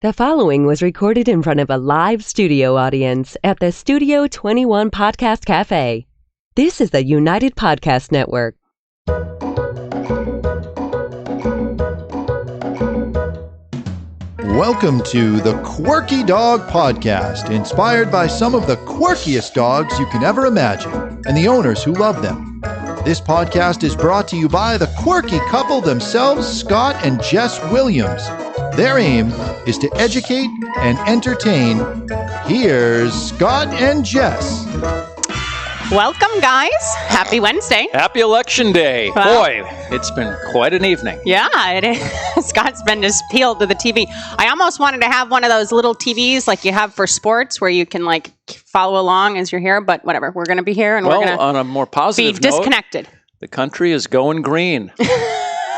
The following was recorded in front of a live studio audience at the Studio 21 Podcast Cafe. This is the United Podcast Network. Welcome to the Quirky Dog Podcast, inspired by some of the quirkiest dogs you can ever imagine and the owners who love them. This podcast is brought to you by the quirky couple themselves, Scott and Jess Williams. Their aim is to educate and entertain. Here's Scott and Jess. Welcome, guys. Happy Wednesday. Happy Election Day. Wow. Boy, it's been quite an evening. Yeah, it is. Scott's been just peeled to the TV. I almost wanted to have one of those little TVs like you have for sports where you can like follow along as you're here, but whatever. We're going to be here and we're going to on a more positive be disconnected. Note, the country is going green.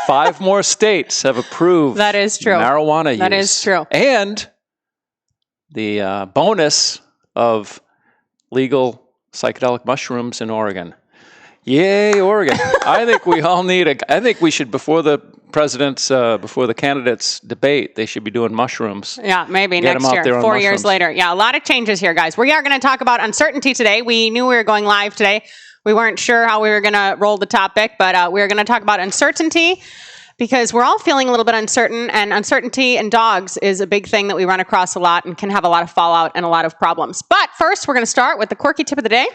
5 more states have approved that is true. Marijuana use. That is true. And the bonus of legal psychedelic mushrooms in Oregon. Yay, Oregon. I think we all need I think we should, before the candidates debate, they should be doing mushrooms. Yeah, maybe Get next year, 4 years later. Yeah, a lot of changes here, guys. We are going to talk about uncertainty today. We knew we were going live today. We weren't sure how we were going to roll the topic, but we're going to talk about uncertainty because we're all feeling a little bit uncertain, and uncertainty in dogs is a big thing that we run across a lot and can have a lot of fallout and a lot of problems. But first, we're going to start with the quirky tip of the day.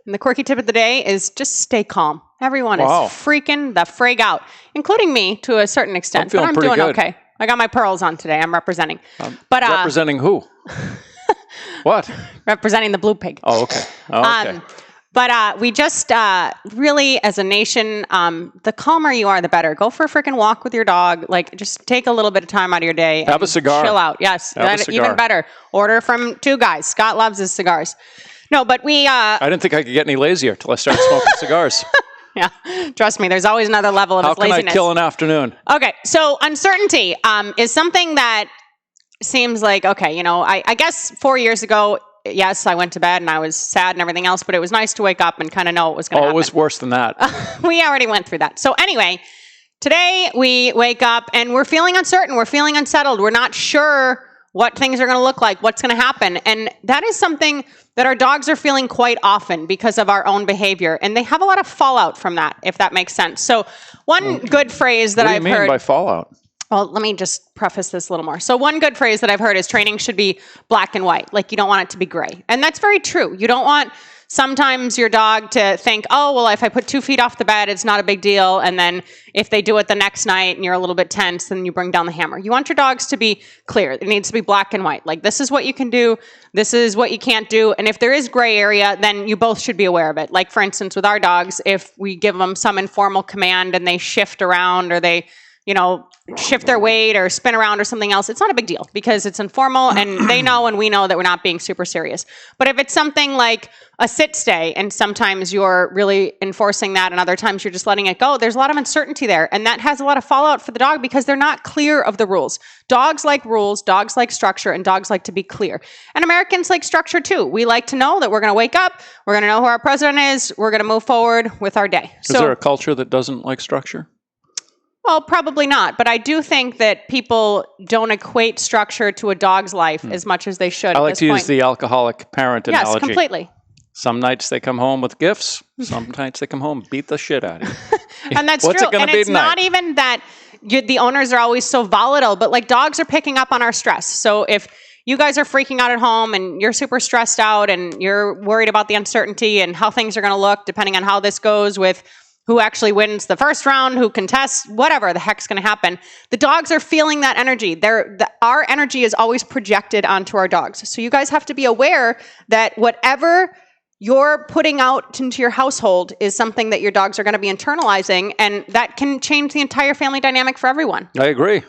And the quirky tip of the day is just stay calm. Everyone is freaking the frig out, including me to a certain extent. I'm doing good. Okay. I got my pearls on today. I'm representing. Representing who? What? Representing the blue pig. Oh, okay. Okay. But we just really, as a nation, the calmer you are, the better. Go for a freaking walk with your dog. Like, just take a little bit of time out of your day. Have a cigar. Chill out. Yes, Have a cigar. Even better. Order from 2 guys. Scott loves his cigars. No, but we... I didn't think I could get any lazier till I started smoking cigars. Yeah, trust me, there's always another level of laziness. How can I kill an afternoon? Okay, so uncertainty is something that seems like, okay, you know, I guess 4 years ago, yes, I went to bed and I was sad and everything else, but it was nice to wake up and kind of know what was going to happen. Oh, it was worse than that. We already went through that. So anyway, today we wake up and we're feeling uncertain. We're feeling unsettled. We're not sure what things are going to look like, what's going to happen. And that is something that our dogs are feeling quite often because of our own behavior. And they have a lot of fallout from that, if that makes sense. So one good phrase that I've heard... What do you mean by fallout? Well, let me just preface this a little more. So one good phrase that I've heard is training should be black and white. Like, you don't want it to be gray. And that's very true. You don't want sometimes your dog to think, oh, well, if I put 2 feet off the bed, it's not a big deal. And then if they do it the next night and you're a little bit tense, then you bring down the hammer. You want your dogs to be clear. It needs to be black and white. Like, this is what you can do. This is what you can't do. And if there is gray area, then you both should be aware of it. Like, for instance, with our dogs, if we give them some informal command and they shift around or they, you know, shift their weight or spin around or something else, it's not a big deal because it's informal and they know and we know that we're not being super serious. But if it's something like a sit stay and sometimes you're really enforcing that and other times you're just letting it go, there's a lot of uncertainty there. And that has a lot of fallout for the dog because they're not clear of the rules. Dogs like rules, dogs like structure, and dogs like to be clear. And Americans like structure too. We like to know that we're going to wake up, we're going to know who our president is, we're going to move forward with our day. Is there a culture that doesn't like structure? Well, probably not. But I do think that people don't equate structure to a dog's life as much as they should. I like to use the alcoholic parent analogy. Yes, completely. Some nights they come home with gifts. Some nights they come home and beat the shit out of you. And that's What's true. It gonna and be it's tonight? not even that the owners are always so volatile, but like dogs are picking up on our stress. So if you guys are freaking out at home and you're super stressed out and you're worried about the uncertainty and how things are going to look, depending on how this goes with who actually wins the first round, who contests, whatever the heck's going to happen. The dogs are feeling that energy. Our energy is always projected onto our dogs. So you guys have to be aware that whatever you're putting out into your household is something that your dogs are going to be internalizing, and that can change the entire family dynamic for everyone. I agree.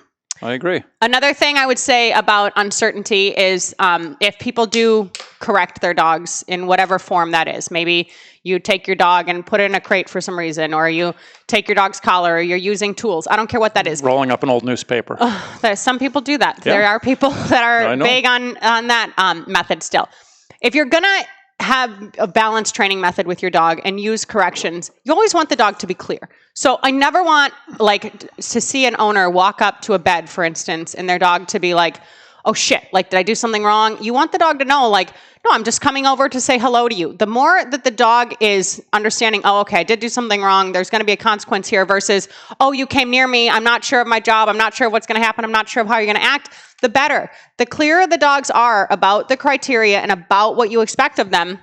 Another thing I would say about uncertainty is if people do correct their dogs in whatever form that is. Maybe you take your dog and put it in a crate for some reason, or you take your dog's collar, or you're using tools. I don't care what that is. Rolling up an old newspaper. Some people do that. Yeah. There are people that are big on that method still. If you're going to have a balanced training method with your dog and use corrections, you always want the dog to be clear. So I never want to see an owner walk up to a bed, for instance, and their dog to be like, oh shit, did I do something wrong? You want the dog to know, no, I'm just coming over to say hello to you. The more that the dog is understanding, oh, okay, I did do something wrong, there's going to be a consequence here, versus, oh, you came near me, I'm not sure of my job, I'm not sure of what's going to happen, I'm not sure of how you're going to act, the better. The clearer the dogs are about the criteria and about what you expect of them,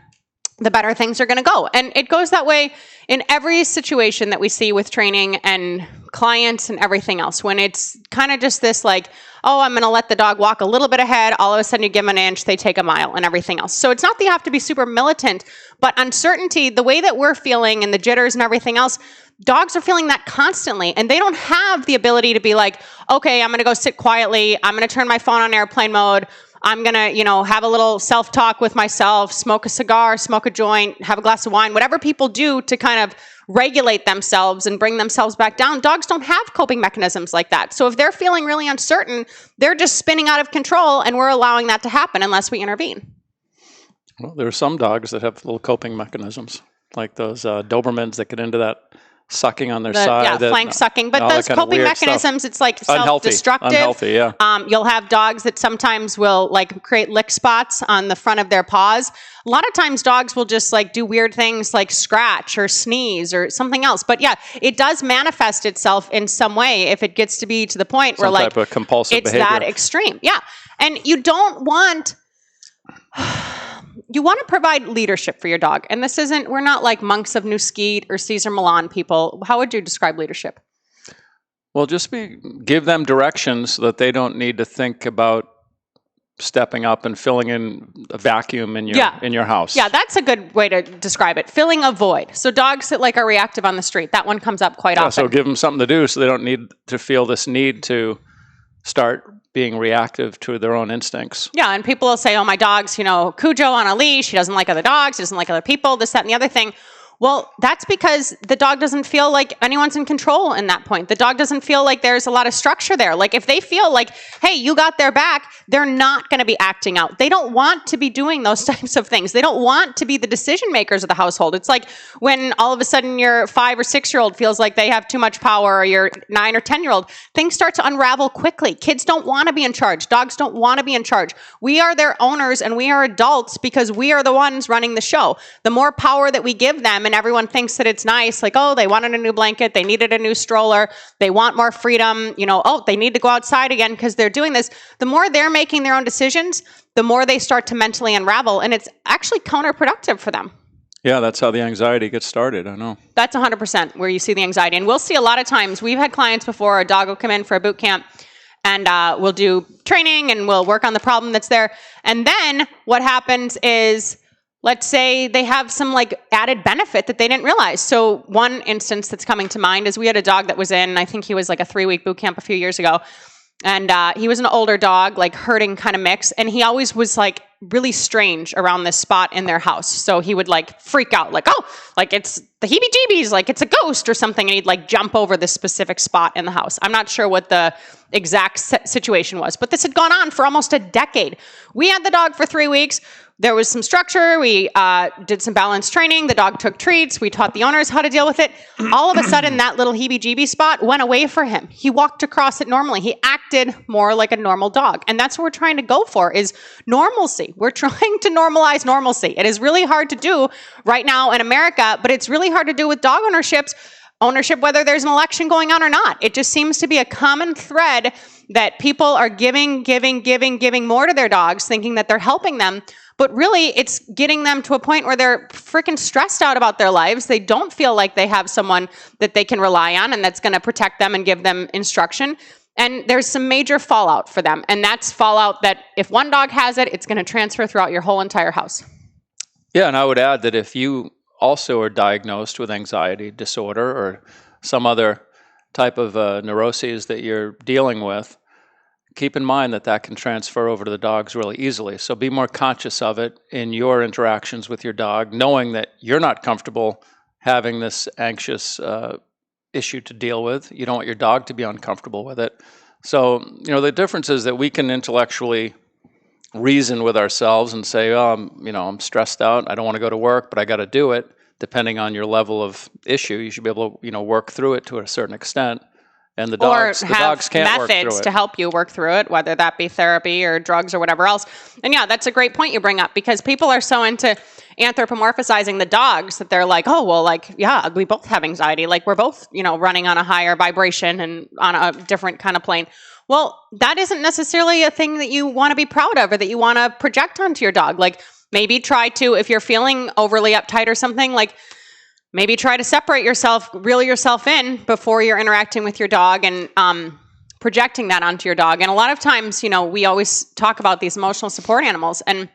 the better things are going to go. And it goes that way in every situation that we see with training and clients and everything else. When it's kind of just this oh, I'm going to let the dog walk a little bit ahead, all of a sudden you give them an inch, they take a mile and everything else. So it's not that you have to be super militant, but uncertainty, the way that we're feeling and the jitters and everything else, dogs are feeling that constantly, and they don't have the ability to be okay, I'm going to go sit quietly, I'm going to turn my phone on airplane mode, I'm going to, have a little self-talk with myself, smoke a cigar, smoke a joint, have a glass of wine, whatever people do to kind of regulate themselves and bring themselves back down. Dogs don't have coping mechanisms like that. So if they're feeling really uncertain, they're just spinning out of control, and we're allowing that to happen unless we intervene. Well, there are some dogs that have little coping mechanisms, like those Dobermans that get into that sucking on their side. Yeah, flank sucking. But those coping mechanisms, it's self-destructive. Unhealthy, yeah. You'll have dogs that sometimes will create lick spots on the front of their paws. A lot of times dogs will just do weird things like scratch or sneeze or something else. But yeah, it does manifest itself in some way if it gets to be to the point where type of compulsive it's behavior. That extreme. Yeah. And you don't want... You want to provide leadership for your dog. And we're not like monks of New Skeet or Cesar Millan people. How would you describe leadership? Well, give them directions so that they don't need to think about stepping up and filling in a vacuum in your house. Yeah, that's a good way to describe it. Filling a void. So dogs that are reactive on the street, that one comes up quite often. So give them something to do so they don't need to feel this need to start being reactive to their own instincts. Yeah, and people will say, oh, my dog's, Cujo on a leash. He doesn't like other dogs. He doesn't like other people, this, that, and the other thing. Well, that's because the dog doesn't feel like anyone's in control in that point. The dog doesn't feel like there's a lot of structure there. If they feel hey, you got their back, they're not going to be acting out. They don't want to be doing those types of things. They don't want to be the decision makers of the household. It's like when all of a sudden your 5 or 6-year-old feels like they have too much power, or your 9 or 10-year-old. Things start to unravel quickly. Kids don't want to be in charge. Dogs don't want to be in charge. We are their owners, and we are adults because we are the ones running the show. The more power that we give them, and everyone thinks that it's nice, oh, they wanted a new blanket, they needed a new stroller, they want more freedom, oh, they need to go outside again because they're doing this. The more they're making their own decisions, the more they start to mentally unravel, and it's actually counterproductive for them. Yeah, that's how the anxiety gets started, I know. That's 100% where you see the anxiety. And we'll see a lot of times, we've had clients before, a dog will come in for a boot camp, and we'll do training, and we'll work on the problem that's there. And then what happens is, let's say they have some added benefit that they didn't realize. So one instance that's coming to mind is we had a dog that was in, I think he was a 3-week boot camp a few years ago. And he was an older dog, herding kind of mix. And he always was really strange around this spot in their house. So he would freak out, it's the heebie-jeebies, it's a ghost or something. And he'd jump over this specific spot in the house. I'm not sure what the exact situation was, but this had gone on for almost a decade. We had the dog for 3 weeks. There was some structure. We did some balanced training. The dog took treats. We taught the owners how to deal with it. All of a sudden, that little heebie-jeebie spot went away for him. He walked across it normally. He acted more like a normal dog. And that's what we're trying to go for, is normalcy. We're trying to normalize normalcy. It is really hard to do right now in America, but it's really hard to do with dog ownership, whether there's an election going on or not. It just seems to be a common thread that people are giving more to their dogs, thinking that they're helping them. But really, it's getting them to a point where they're freaking stressed out about their lives. They don't feel like they have someone that they can rely on and that's going to protect them and give them instruction. And there's some major fallout for them. And that's fallout that if one dog has it, it's going to transfer throughout your whole entire house. Yeah, and I would add that if you also are diagnosed with anxiety disorder or some other type of neuroses that you're dealing with, keep in mind that can transfer over to the dogs really easily. So be more conscious of it in your interactions with your dog, knowing that you're not comfortable having this anxious issue to deal with. You don't want your dog to be uncomfortable with it. So, the difference is that we can intellectually reason with ourselves and say, oh, I'm stressed out. I don't want to go to work, but I got to do it. Depending on your level of issue, you should be able to, work through it to a certain extent. And the dogs can't work through it. Methods to help you work through it, whether that be therapy or drugs or whatever else. And yeah, that's a great point you bring up, because people are so into anthropomorphizing the dogs that they're like, oh, well, like, yeah, we both have anxiety. Like, we're both, running on a higher vibration and on a different kind of plane. Well, that isn't necessarily a thing that you want to be proud of or that you want to project onto your dog. Like, maybe try to, if you're feeling overly uptight or something, like, maybe try to separate yourself, reel yourself in before you're interacting with your dog and projecting that onto your dog. And a lot of times, we always talk about these emotional support animals, and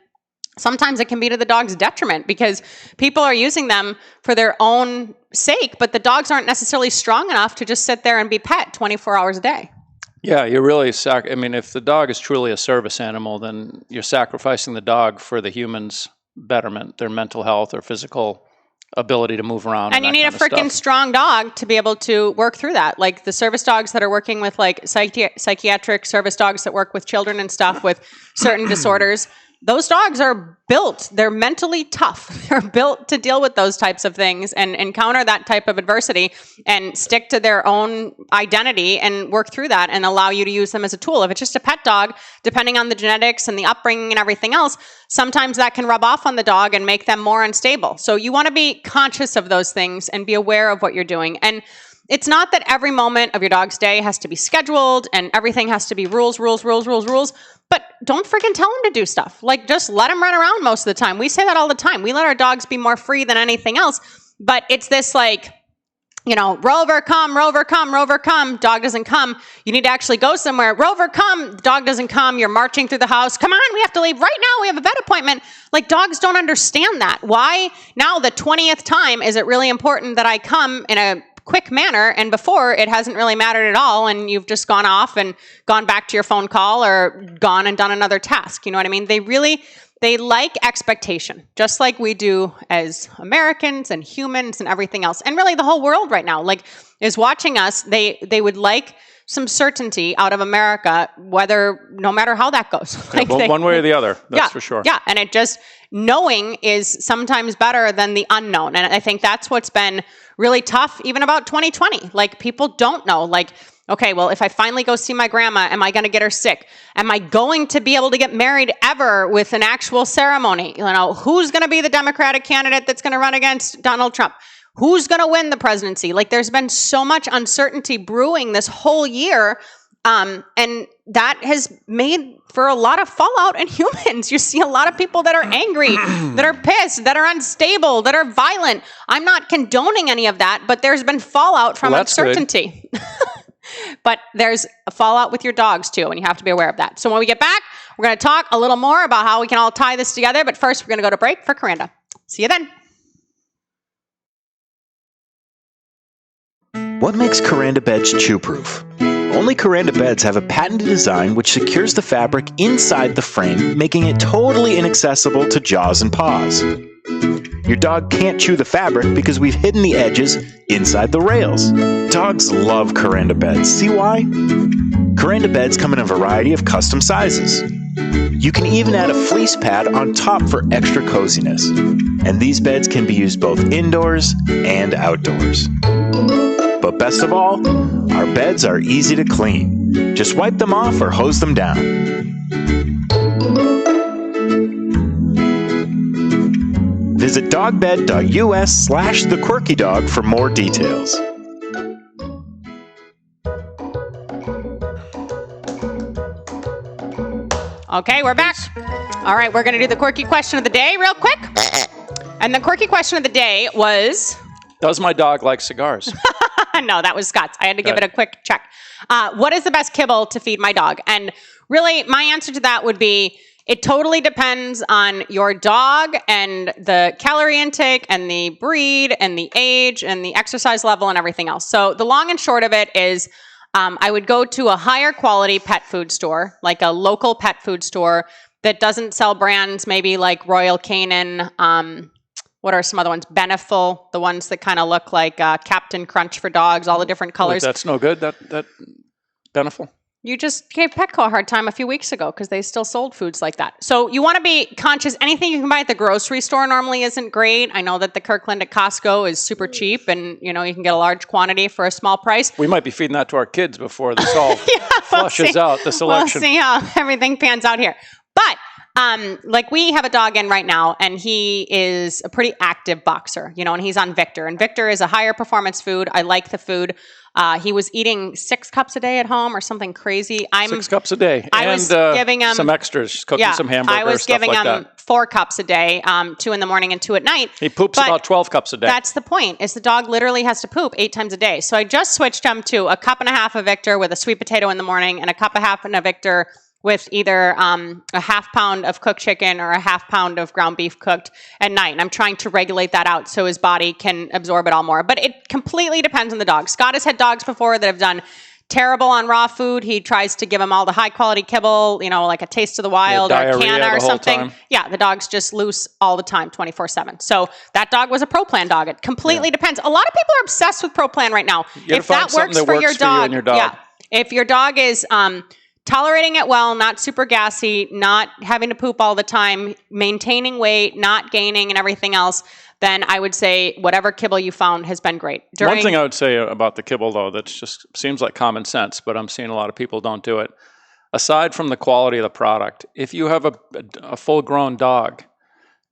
sometimes it can be to the dog's detriment because people are using them for their own sake, but the dogs aren't necessarily strong enough to just sit there and be pet 24 hours a day. Yeah, you're really if the dog is truly a service animal, then you're sacrificing the dog for the human's betterment, their mental health or physical ability to move around. And you need a freaking strong dog to be able to work through that. Like the service dogs that are working with like psychiatric service dogs that work with children and stuff with certain disorders. Those dogs are built, they're mentally tough. They're built to deal with those types of things and encounter that type of adversity and stick to their own identity and work through that and allow you to use them as a tool. If it's just a pet dog, depending on the genetics and the upbringing and everything else, sometimes that can rub off on the dog and make them more unstable. So you want to be conscious of those things and be aware of what you're doing. And it's not that every moment of your dog's day has to be scheduled and everything has to be rules, but don't freaking tell them to do stuff. Like, just let them run around most of the time. We say that all the time. We let our dogs be more free than anything else, but it's this like, Rover, come, dog doesn't come. You need to actually go somewhere. Rover, come, dog doesn't come. You're marching through the house. Come on, we have to leave right now. We have a vet appointment. Like, dogs don't understand that. Why now the 20th time is it really important that I come in a quick manner, and before it hasn't really mattered at all, and you've just gone off and gone back to your phone call or gone and done another task. You know what I mean? They like expectation, just like we do as Americans and humans and everything else. And really the whole world right now, like, is watching us. They would like some certainty out of America, no matter how that goes. Like one way or the other, that's for sure. Yeah, and it just, knowing is sometimes better than the unknown. And I think that's what's been really tough, even about 2020. Like, people don't know, like, okay, well, if I finally go see my grandma, am I going to get her sick? Am I going to be able to get married ever with an actual ceremony? Who's going to be the Democratic candidate that's going to run against Donald Trump? Who's going to win the presidency? Like, there's been so much uncertainty brewing this whole year. And that has made for a lot of fallout in humans. You see a lot of people that are angry, that are pissed, that are unstable, that are violent. I'm not condoning any of that, but there's been fallout from uncertainty. But there's a fallout with your dogs too, and you have to be aware of that. So when we get back, we're going to talk a little more about how we can all tie this together. But first, we're going to go to break for Coranda. See you then. What makes Coranda beds chew-proof? Only Coranda beds have a patented design which secures the fabric inside the frame, making it totally inaccessible to jaws and paws. Your dog can't chew the fabric because we've hidden the edges inside the rails. Dogs love Coranda beds. See why? Coranda beds come in a variety of custom sizes. You can even add a fleece pad on top for extra coziness. And these beds can be used both indoors and outdoors. But best of all, our beds are easy to clean. Just wipe them off or hose them down. Visit dogbed.us/thequirkydog for more details. Okay, we're back. All right, we're going to do the quirky question of the day real quick. And the quirky question of the day was... Does my dog like cigars? No, that was Scott's. I had to give it a quick check. What is the best kibble to feed my dog? And really, my answer to that would be, it totally depends on your dog and the calorie intake and the breed and the age and the exercise level and everything else. So the long and short of it is, I would go to a higher quality pet food store, like a local pet food store that doesn't sell brands maybe like Royal Canin. What are some other ones? Beneful, the ones that kind of look like Captain Crunch for dogs, all the different colors. Wait, that's no good, that Beneful? You just gave Petco a hard time a few weeks ago because they still sold foods like that. So you want to be conscious. Anything you can buy at the grocery store normally isn't great. I know that the Kirkland at Costco is super cheap, and you can get a large quantity for a small price. We might be feeding that to our kids before this all flushes out the selection. We'll see how everything pans out here. But like we have a dog in right now, and he is a pretty active boxer, and he's on Victor. And Victor is a higher performance food. I like the food. He was eating 6 cups a day at home or something crazy. 6 cups a day. I was giving him some extras, cooking some hamburgers, I was stuff giving like him that. 4 cups a day, 2 in the morning and 2 at night. He poops about 12 cups a day. That's the point, is the dog literally has to poop 8 times a day. So I just switched him to a cup and a half of Victor with a sweet potato in the morning and a cup and a half of Victor with either a half pound of cooked chicken or a half pound of ground beef cooked at night. And I'm trying to regulate that out so his body can absorb it all more. But it completely depends on the dog. Scott has had dogs before that have done terrible on raw food. He tries to give them all the high quality kibble, like a Taste of the Wild or Canna or something. Yeah, the dog's just loose all the time, 24/7. So that dog was a Pro Plan dog. It completely depends. A lot of people are obsessed with Pro Plan right now. If that works for your dog, yeah. If your dog is tolerating it well, not super gassy, not having to poop all the time, maintaining weight, not gaining and everything else, then I would say whatever kibble you found has been great. One thing I would say about the kibble, though, that just seems like common sense, but I'm seeing a lot of people don't do it. Aside from the quality of the product, if you have a full-grown dog,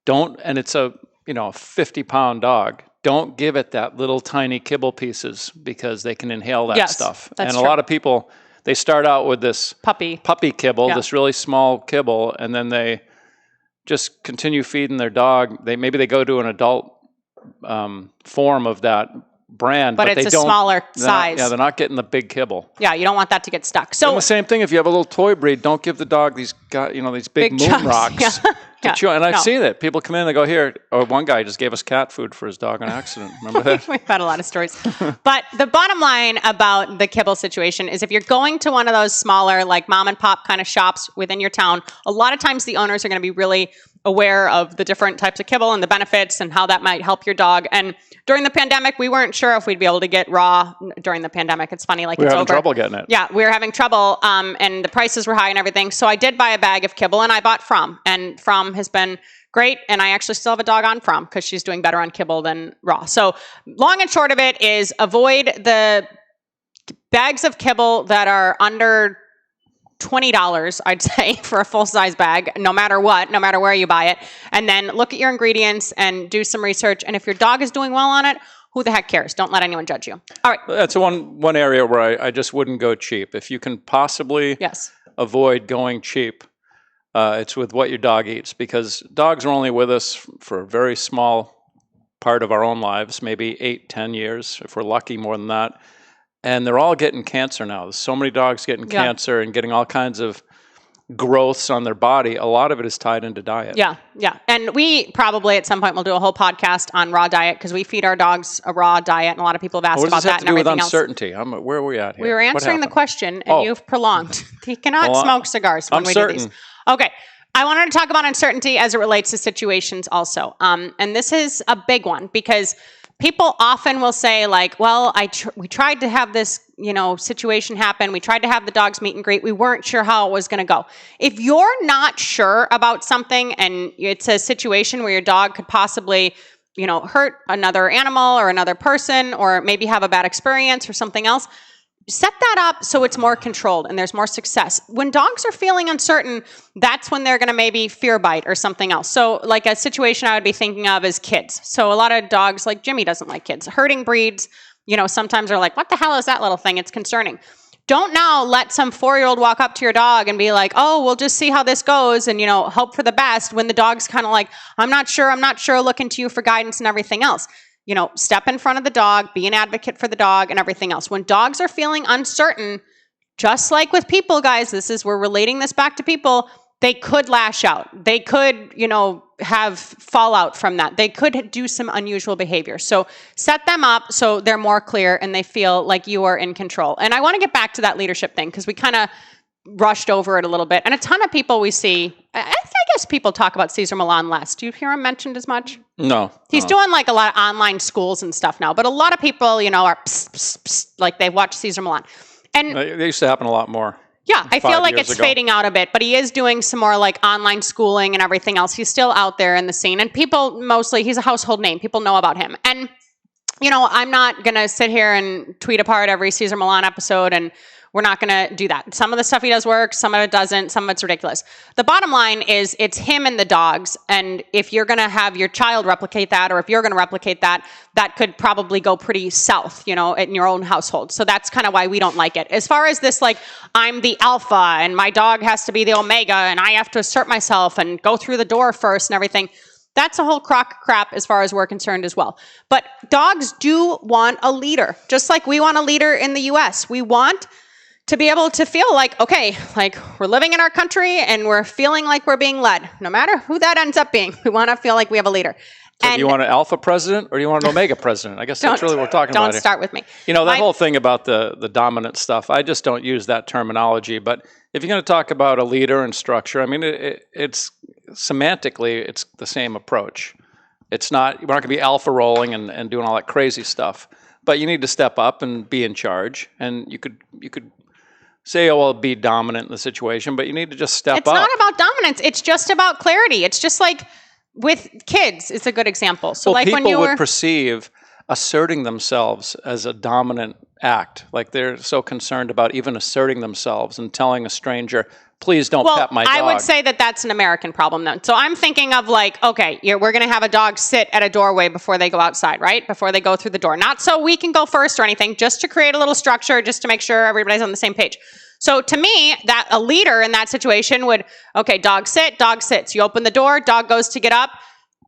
and it's a 50-pound dog, don't give it that little tiny kibble pieces because they can inhale that stuff. That's true. A lot of people, they start out with this puppy kibble, this really small kibble, and then they just continue feeding their dog. Maybe they go to an adult form of that brand, but it's a smaller size. They're not getting the big kibble. Yeah, you don't want that to get stuck. So and the same thing if you have a little toy breed, don't give the dog these big moon chunks. rocks. And I've seen it. People come in, they go, here. Or one guy just gave us cat food for his dog in an accident. Remember that? We've had a lot of stories. But the bottom line about the kibble situation is if you're going to one of those smaller, like mom and pop kind of shops within your town, a lot of times the owners are going to be really aware of the different types of kibble and the benefits and how that might help your dog. And during the pandemic, we weren't sure if we'd be able to get raw during the pandemic. It's funny, we were having trouble getting it. Yeah, we were having trouble, and the prices were high and everything. So I did buy a bag of kibble, and I bought From. And From has been great, and I actually still have a dog on From because she's doing better on kibble than raw. So long and short of it is avoid the bags of kibble that are under $20, I'd say, for a full-size bag, no matter where you buy it. And then look at your ingredients and do some research. And if your dog is doing well on it, who the heck cares? Don't let anyone judge you. All right. That's one area where I just wouldn't go cheap. If you can possibly avoid going cheap, it's with what your dog eats, because dogs are only with us for a very small part of our own lives, maybe 8-10 years, if we're lucky, more than that. And they're all getting cancer now. There's so many dogs getting cancer and getting all kinds of growths on their body. A lot of it is tied into diet. Yeah. And we probably at some point will do a whole podcast on raw diet because we feed our dogs a raw diet, and a lot of people have asked about that and everything else. What does that have to do with uncertainty? Where are we at here? We were answering the question, and you've prolonged. You cannot smoke cigars when we do these. Okay. I wanted to talk about uncertainty as it relates to situations also. And this is a big one because people often will say, like, well, we tried to have this, situation happen. We tried to have the dogs meet and greet. We weren't sure how it was going to go. If you're not sure about something and it's a situation where your dog could possibly, hurt another animal or another person or maybe have a bad experience or something else, set that up so it's more controlled and there's more success. When dogs are feeling uncertain, that's when they're going to maybe fear bite or something else. So like a situation I would be thinking of is kids. So a lot of dogs, like Jimmy doesn't like kids. Herding breeds, sometimes are like, what the hell is that little thing? It's concerning. Don't now let some 4-year-old walk up to your dog and be like, oh, we'll just see how this goes and, hope for the best, when the dog's kind of like, I'm not sure, looking to you for guidance and everything else. Step in front of the dog, be an advocate for the dog and everything else. When dogs are feeling uncertain, just like with people, guys, we're relating this back to people, they could lash out. They could, have fallout from that. They could do some unusual behavior. So set them up so they're more clear and they feel like you are in control. And I want to get back to that leadership thing because we kind of rushed over it a little bit. And a ton of people we see, I guess people talk about Cesar Millan less. Do you hear him mentioned as much? No. He's doing like a lot of online schools and stuff now. But a lot of people, are psst, psst, psst, like they watch Cesar Millan. And they used to happen a lot more. Yeah, I feel 5 like years it's ago. fading out a bit, but he is doing some more like online schooling and everything else. He's still out there in the scene, and people mostly, he's a household name. People know about him. And, you know, I'm not going to sit here and tweet apart every Cesar Millan episode, and we're not going to do that. Some of the stuff he does work, some of it doesn't, some of it's ridiculous. The bottom line is it's him and the dogs. And if you're going to have your child replicate that, or if you're going to replicate that, that could probably go pretty south, you know, in your own household. So that's kind of why we don't like it. As far as this, like, I'm the alpha and my dog has to be the omega and I have to assert myself and go through the door first and everything, that's a whole crock of crap as far as we're concerned as well. But dogs do want a leader, just like we want a leader in the US. We want to be able to feel like, okay, like we're living in our country and we're feeling like we're being led, no matter who that ends up being. We want to feel like we have a leader. So do you want an alpha president or do you want an omega president? I guess that's really what we're talking about Don't here. start with me. You know, that whole thing about the dominant stuff, I just don't use that terminology. But if you're going to talk about a leader and structure, I mean, it's semantically, it's the same approach. It's not, we're not going to be alpha rolling and doing all that crazy stuff. But you need to step up and be in charge. And you could say, oh, well, be dominant in the situation, but you need to just step up. It's not about dominance. It's just about clarity. It's just like with kids, it's a good example. So like when you people were... would perceive asserting themselves as a dominant act. Like they're so concerned about even asserting themselves and telling a stranger, please don't pet my dog. I would say that that's an American problem then. So I'm thinking of like, okay, we're going to have a dog sit at a doorway before they go outside, right? Before they go through the door. Not so we can go first or anything, just to create a little structure, just to make sure everybody's on the same page. So to me, that a leader in that situation would, okay, dog sit, dog sits. You open the door, dog goes to get up.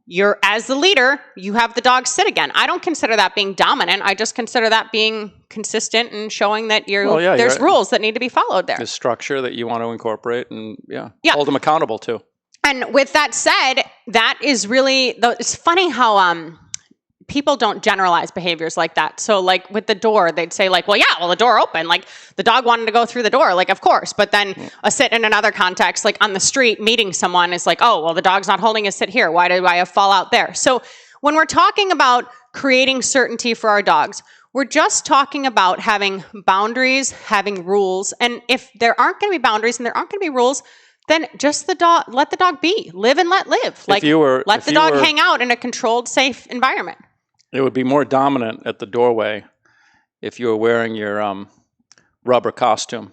You're, as the leader, you have the dog sit again. I don't consider that being dominant. I just consider that being consistent and showing that there's rules that need to be followed there. The structure that you want to incorporate and hold them accountable to. And with that said, that is really, it's funny how people don't generalize behaviors like that. So like with the door, they'd say like, well, the door opened. Like the dog wanted to go through the door. Like, of course. But then a sit in another context, like on the street, meeting someone is like, oh, well, the dog's not holding a sit here. Why do I have fallout there? So when we're talking about creating certainty for our dogs, we're just talking about having boundaries, having rules. And if there aren't going to be boundaries and there aren't going to be rules, then just let the dog be. Live and let live. Like let the dog hang out in a controlled, safe environment. It would be more dominant at the doorway if you were wearing your rubber costume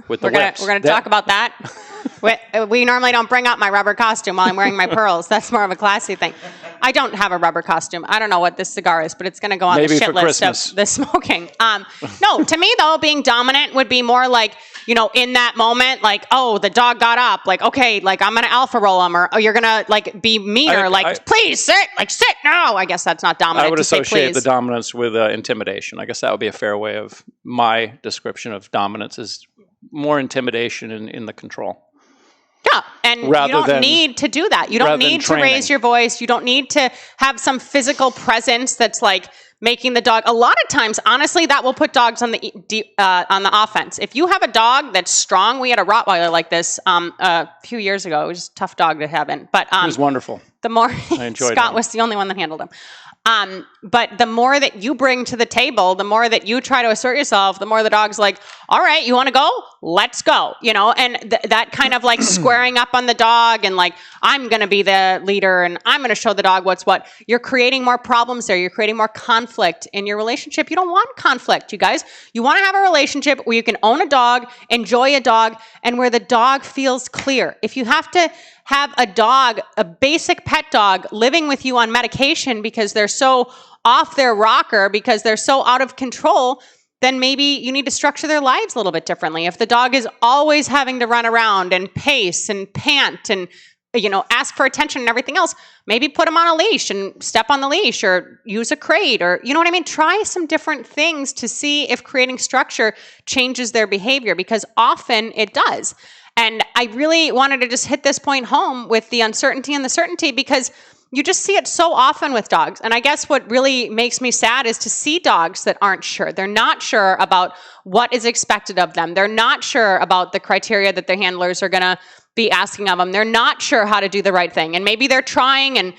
with the whips. We're going to talk about that. We normally don't bring up my rubber costume while I'm wearing my pearls. That's more of a classy thing. I don't have a rubber costume. I don't know what this cigar is, but it's going to go on Maybe the shit list Christmas. of the smoking. No, to me, though, being dominant would be more like, you know, in that moment, like, oh, the dog got up. Like, okay, like I'm going to alpha roll him, or oh, you're going to like be meaner. Please sit, like sit now. I guess that's not dominant. I would associate the say, dominance with intimidation. I guess that would be a fair way of my description of dominance is more intimidation in the control. Yeah, and you don't need to do that. You don't need to raise your voice. You don't need to have some physical presence that's like making the dog. A lot of times, honestly, that will put dogs on the offense. If you have a dog that's strong, we had a Rottweiler like this a few years ago. It was a tough dog to have in, but it was wonderful. The more I enjoyed Scott was the only one that handled him. But the more that you bring to the table, the more that you try to assert yourself, the more the dog's like, all right, you want to go? Let's go. You know, and that kind of like squaring up on the dog and like, I'm going to be the leader and I'm going to show the dog what's what. You're creating more problems there. You're creating more conflict in your relationship. You don't want conflict, you guys. You want to have a relationship where you can own a dog, enjoy a dog, and where the dog feels clear. If you have to have a dog, a basic pet dog, living with you on medication because they're so off their rocker, because they're so out of control, then maybe you need to structure their lives a little bit differently. If the dog is always having to run around and pace and pant and, you know, ask for attention and everything else, maybe put them on a leash and step on the leash or use a crate or, you know what I mean? Try some different things to see if creating structure changes their behavior, because often it does. And I really wanted to just hit this point home with the uncertainty and the certainty, because you just see it so often with dogs. And I guess what really makes me sad is to see dogs that aren't sure. They're not sure about what is expected of them. They're not sure about the criteria that their handlers are going to be asking of them. They're not sure how to do the right thing. And maybe they're trying, and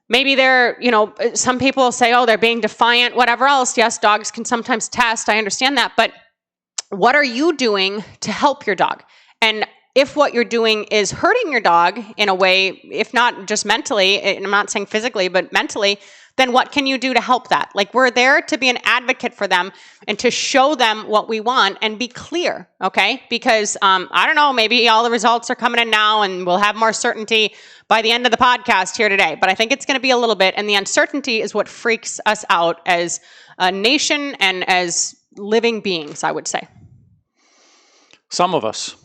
maybe they're, you know, some people say, oh, they're being defiant, whatever else. Yes, dogs can sometimes test. I understand that. But what are you doing to help your dog? And if what you're doing is hurting your dog in a way, if not just mentally, and I'm not saying physically, but mentally, then what can you do to help that? Like, we're there to be an advocate for them and to show them what we want and be clear, okay? Because, I don't know, maybe all the results are coming in now and we'll have more certainty by the end of the podcast here today. But I think it's going to be a little bit, and the uncertainty is what freaks us out as a nation and as living beings, I would say. Some of us.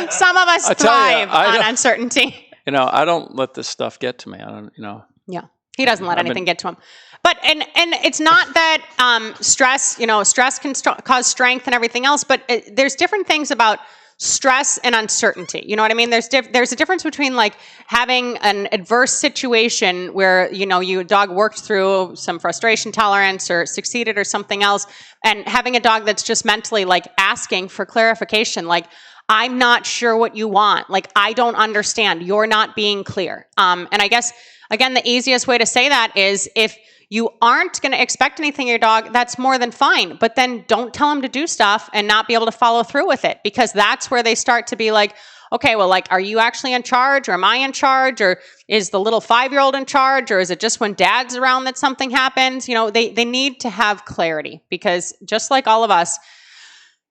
Some of us thrive on uncertainty. I don't let this stuff get to me. I don't. Yeah, he doesn't let anything get to him. But and it's not that stress. Stress can cause strength and everything else. But there's different things about stress and uncertainty. You know what I mean? There's a difference between like having an adverse situation where your dog worked through some frustration tolerance or succeeded or something else, and having a dog that's just mentally like asking for clarification, like, I'm not sure what you want. Like, I don't understand. You're not being clear. And I guess, again, the easiest way to say that is if you aren't going to expect anything of your dog, that's more than fine. But then don't tell them to do stuff and not be able to follow through with it, because that's where they start to be like, okay, well, like, are you actually in charge, or am I in charge, or is the little 5-year-old in charge, or is it just when dad's around that something happens? They need to have clarity, because just like all of us,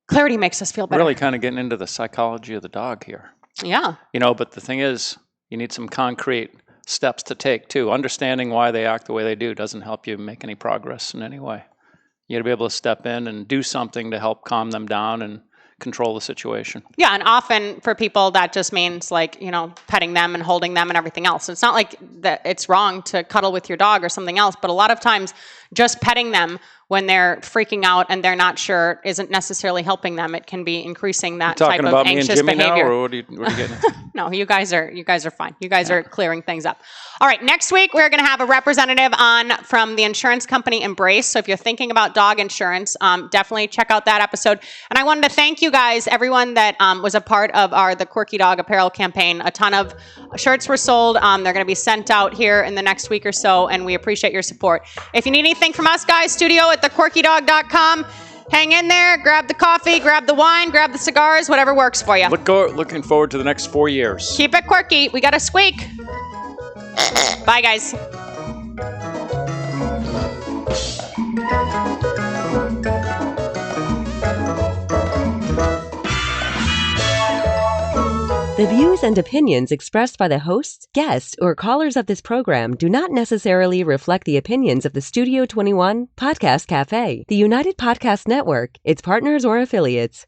clarity makes us feel better. Really kind of getting into the psychology of the dog here. Yeah. But the thing is, you need some concrete steps to take too. Understanding why they act the way they do doesn't help you make any progress in any way. You got to be able to step in and do something to help calm them down and control the situation. Yeah, and often for people that just means like, petting them and holding them and everything else. It's not like that it's wrong to cuddle with your dog or something else, but a lot of times just petting them when they're freaking out and they're not sure isn't necessarily helping them. It can be increasing that type of anxious behavior. Talking about me and Jimmy now, or what are you getting at? No, you guys are fine. You guys are clearing things up. All right, next week we're going to have a representative on from the insurance company Embrace. So if you're thinking about dog insurance, definitely check out that episode. And I wanted to thank you guys, everyone that was a part of the Quirky Dog apparel campaign. A ton of shirts were sold. They're going to be sent out here in the next week or so, and we appreciate your support. If you need anything from us guys, studio at thequirkydog.com. Hang in there, grab the coffee, grab the wine, grab the cigars, whatever works for you. Looking forward to the next 4 years. Keep it quirky. We got a squeak. Bye, guys. The views and opinions expressed by the hosts, guests, or callers of this program do not necessarily reflect the opinions of the Studio 21 Podcast Cafe, the United Podcast Network, its partners, or affiliates.